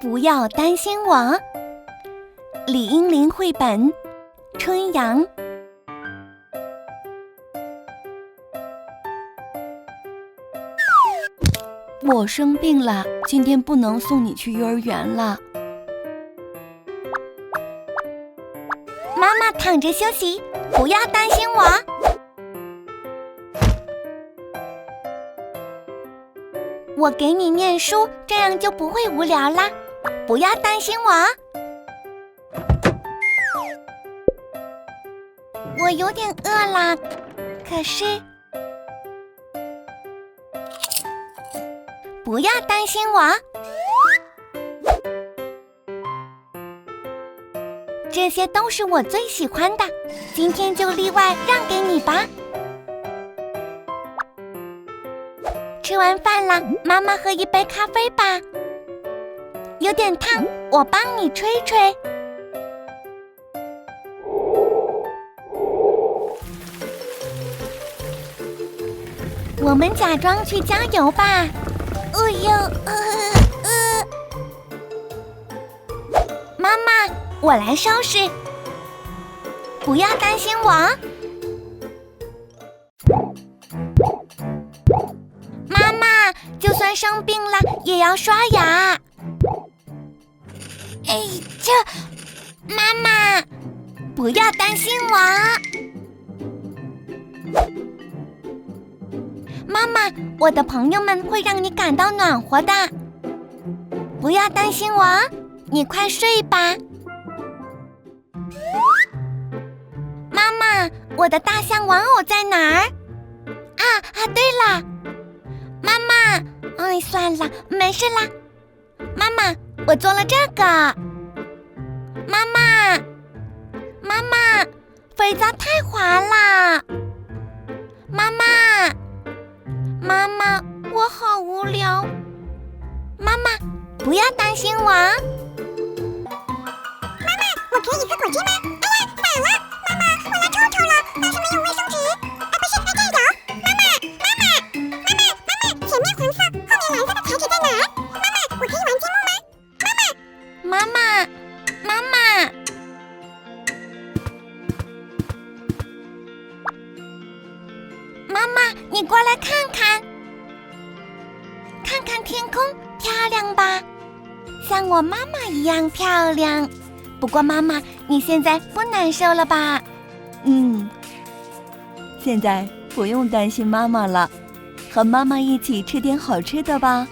不要担心我。李英林绘本，春阳。我生病了，今天不能送你去幼儿园了。妈妈躺着休息，不要担心我。我给你念书，这样就不会无聊啦，不要担心我。我有点饿啦，可是不要担心我。这些都是我最喜欢的，今天就例外让给你吧。吃完饭了，妈妈喝一杯咖啡吧。有点烫，我帮你吹吹。我们假装去郊游吧。妈妈，我来收拾，不要担心我。妈妈，就算生病了也要刷牙。妈妈，不要担心我。妈妈，我的朋友们会让你感到暖和的，不要担心我，你快睡吧。妈妈，我的大象玩偶在哪儿？对了，妈妈，算了，没事啦。妈妈，我做了这个。妈妈，肥皂太滑了。妈妈，我好无聊。妈妈，不要担心我。妈妈，我可以喝果汁吗？反了，妈妈，我要臭臭了，但是没有卫生纸。不是，这有。妈妈，前面黄色，后面蓝色的材质在哪儿？妈妈，我可以玩积木吗？妈妈。妈妈，你过来看看，看看天空，漂亮吧？像我妈妈一样漂亮。不过妈妈，你现在不难受了吧？现在不用担心妈妈了，和妈妈一起吃点好吃的吧。